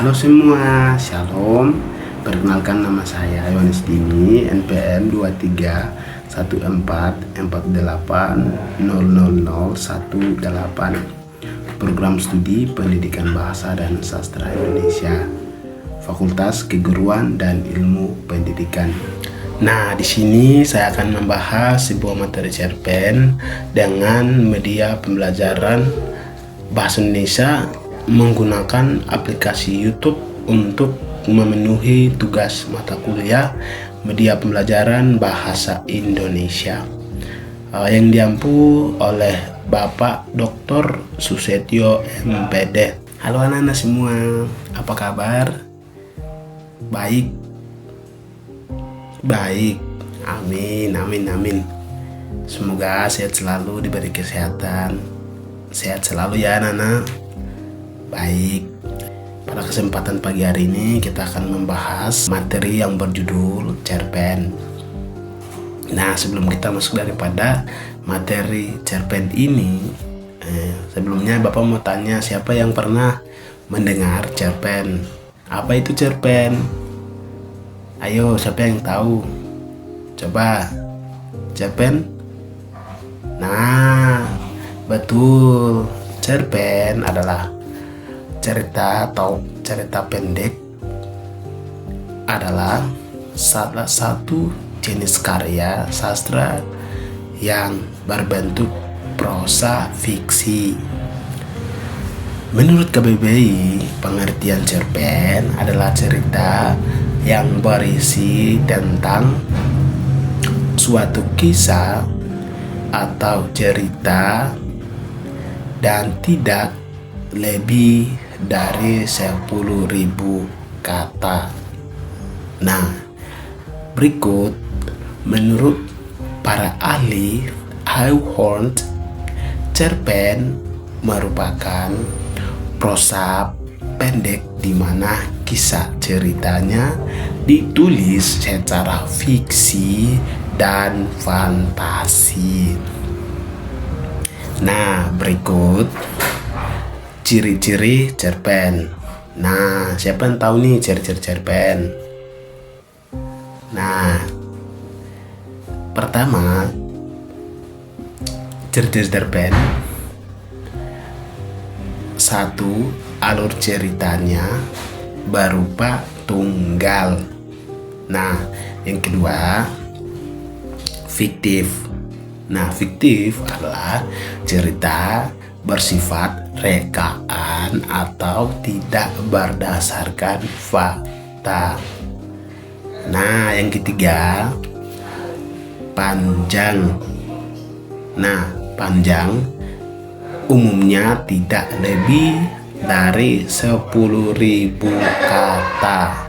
Halo semua, Shalom. Perkenalkan nama saya Yohanes Dini, NPM 231448000018. Program Studi Pendidikan Bahasa dan Sastra Indonesia, Fakultas Keguruan dan Ilmu Pendidikan. Nah, di sini saya akan membahas sebuah materi cerpen dengan media pembelajaran bahasa Indonesia menggunakan aplikasi YouTube untuk memenuhi tugas mata kuliah media pembelajaran bahasa Indonesia yang diampu oleh Bapak Dr. Susetio MPD. Halo anak-anak semua, apa kabar? Baik. Amin. Semoga sehat selalu, diberi kesehatan. Sehat selalu ya anak-anak. Baik, pada kesempatan pagi hari ini kita akan membahas materi yang berjudul cerpen. Nah, sebelum kita masuk daripada materi cerpen ini, sebelumnya Bapak mau tanya, siapa yang pernah mendengar cerpen? Apa itu cerpen? Ayo, siapa yang tahu? Coba, cerpen? Nah, betul, cerpen adalah cerita atau cerita pendek, adalah salah satu jenis karya sastra yang berbentuk prosa fiksi. Menurut KBBI, pengertian cerpen adalah cerita yang berisi tentang suatu kisah atau cerita dan tidak lebih dari 10.000 kata. Nah, berikut menurut para ahli Ayhorn, cerpen merupakan prosa pendek di mana kisah ceritanya ditulis secara fiksi dan fantasi. Nah, berikut ciri-ciri cerpen. Nah, siapa yang tahu nih ciri-ciri cerpen? Nah, pertama, ciri-ciri cerpen. 1. Alur ceritanya berupa tunggal. Nah, yang kedua, fiktif. Nah, fiktif adalah cerita bersifat rekaan atau tidak berdasarkan fakta. Nah, yang ketiga, panjang. Nah, panjang umumnya tidak lebih dari 10.000 kata.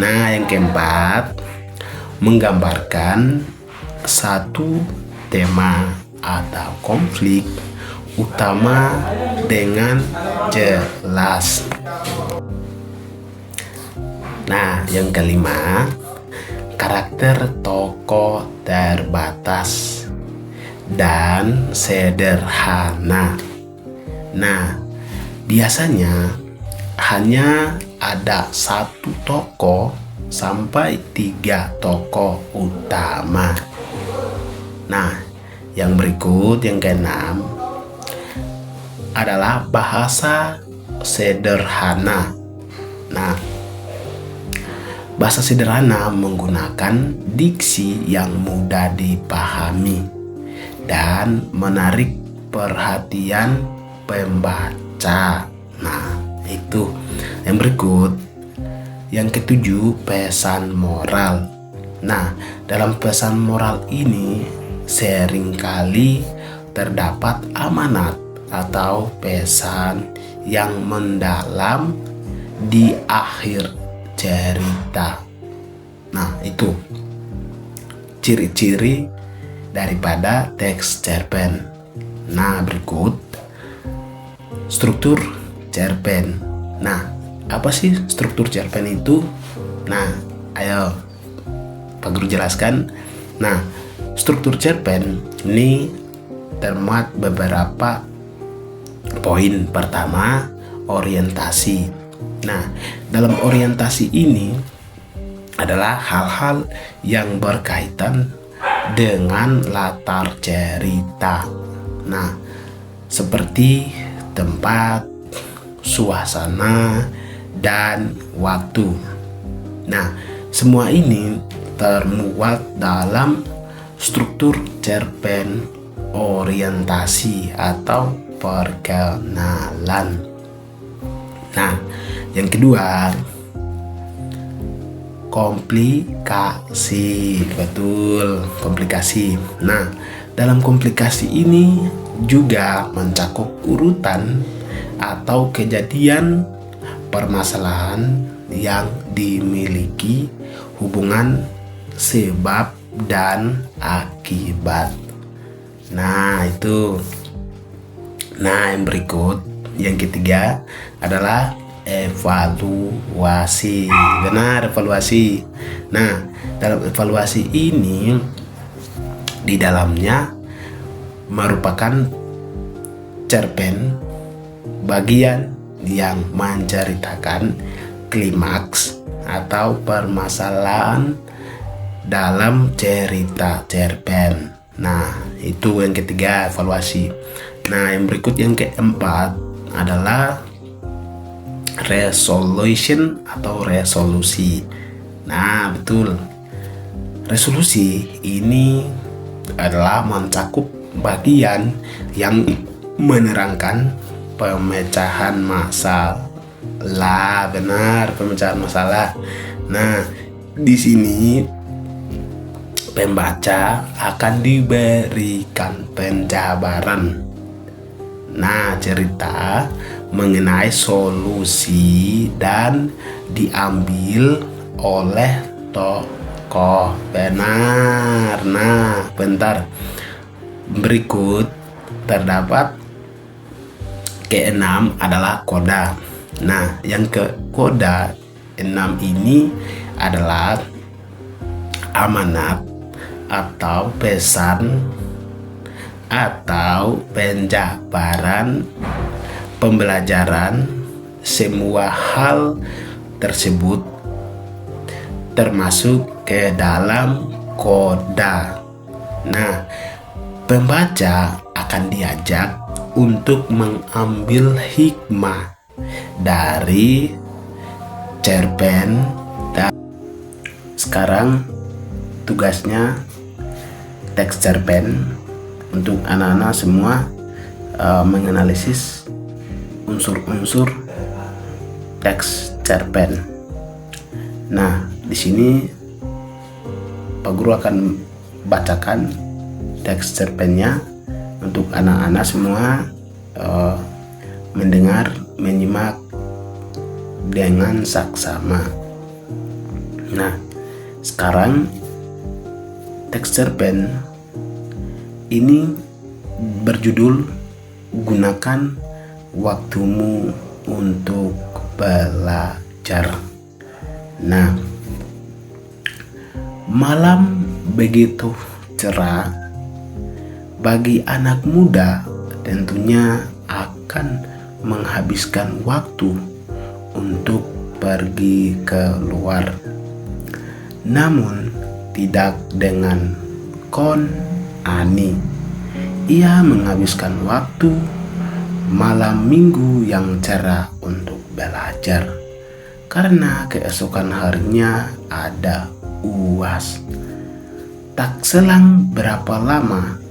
Nah, yang keempat, menggambarkan satu tema atau konflik utama dengan jelas. Nah, yang kelima, karakter tokoh terbatas dan sederhana. Nah, biasanya hanya ada satu tokoh sampai 3 tokoh utama. Nah, yang berikut, yang keenam, adalah bahasa sederhana. Nah, bahasa sederhana menggunakan diksi yang mudah dipahami dan menarik perhatian pembaca. Nah, itu. Yang berikut, yang ketujuh, pesan moral. Nah, dalam pesan moral ini seringkali terdapat amanat atau pesan yang mendalam di akhir cerita. Nah, itu ciri-ciri daripada teks cerpen. Nah, berikut struktur cerpen. Nah, apa sih struktur cerpen itu? Nah, ayo Pak Guru jelaskan. Nah, struktur cerpen ini termuat beberapa poin. Pertama, orientasi. Nah, dalam orientasi ini adalah hal-hal yang berkaitan dengan latar cerita. Nah, seperti tempat, suasana, dan waktu. Nah, semua ini termuat dalam struktur cerpen orientasi atau perkenalan. Nah, yang kedua, komplikasi. Betul, komplikasi. Nah, dalam komplikasi ini juga mencakup urutan atau kejadian permasalahan yang dimiliki hubungan sebab dan akibat. Nah, itu. Nah, yang berikut, yang ketiga adalah evaluasi. Benar, evaluasi. Nah, dalam evaluasi ini di dalamnya merupakan cerpen bagian yang menceritakan klimaks atau permasalahan dalam cerita cerpen. Nah, itu yang ketiga, evaluasi. Nah, yang berikut yang keempat adalah resolution atau resolusi. Nah, betul. Resolusi ini adalah mencakup bagian yang menerangkan pemecahan masalah. Benar, pemecahan masalah. Nah, di sini pembaca akan diberikan penjabaran. Nah, cerita mengenai solusi dan diambil oleh tokoh. Benar. Nah, bentar. Berikut terdapat keenam adalah koda. Nah, yang ke koda 6 ini adalah amanat atau pesan atau penjabaran pembelajaran. Semua hal tersebut termasuk ke dalam koda. Nah, pembaca akan diajak untuk mengambil hikmah dari cerpen. Dan sekarang tugasnya teks cerpen untuk anak-anak semua menganalisis unsur-unsur teks cerpen. Nah, di sini Pak Guru akan bacakan teks cerpennya untuk anak-anak semua mendengar, menyimak dengan saksama. Nah, sekarang teks cerpen ini berjudul Gunakan Waktumu untuk Belajar. Nah, malam begitu cerah bagi anak muda tentunya akan menghabiskan waktu untuk pergi keluar. Namun tidak dengan Kon Ani. Ia menghabiskan waktu malam minggu yang cerah untuk belajar karena keesokan harinya ada UAS. Tak selang berapa lama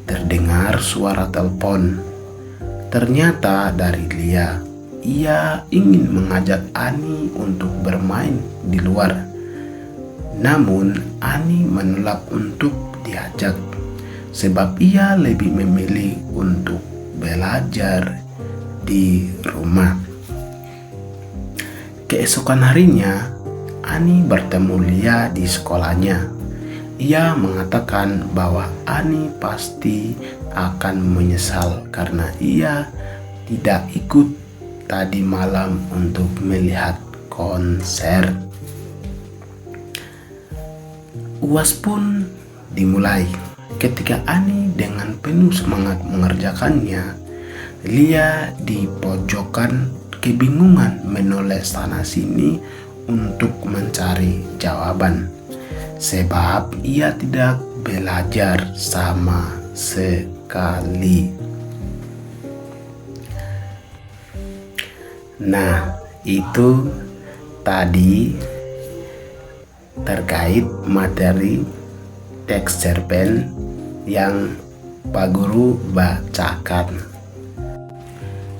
terdengar suara telepon. Ternyata dari Lia. Ia ingin mengajak Ani untuk bermain di luar. Namun Ani menolak untuk diajak sebab ia lebih memilih untuk belajar di rumah. Keesokan harinya Ani bertemu Lia di sekolahnya. Ia mengatakan bahwa Ani pasti akan menyesal karena ia tidak ikut tadi malam untuk melihat konser. UAS pun dimulai. Ketika Ani dengan penuh semangat mengerjakannya, Lia di pojokan kebingungan menoleh sana-sini untuk mencari jawaban, sebab ia tidak belajar sama sekali. Nah, itu tadi terkait materi teks cerpen yang Pak Guru bacakan.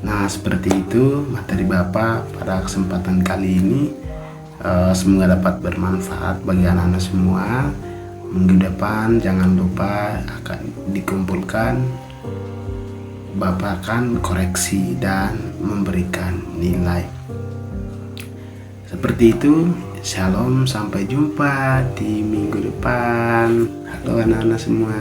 Nah, seperti itu materi Bapak pada kesempatan kali ini. Semoga dapat bermanfaat bagi anak-anak semua. Minggu depan jangan lupa akan dikumpulkan, Bapak akan koreksi dan memberikan nilai. Seperti itu. Shalom, sampai jumpa di minggu depan. Halo anak-anak semua.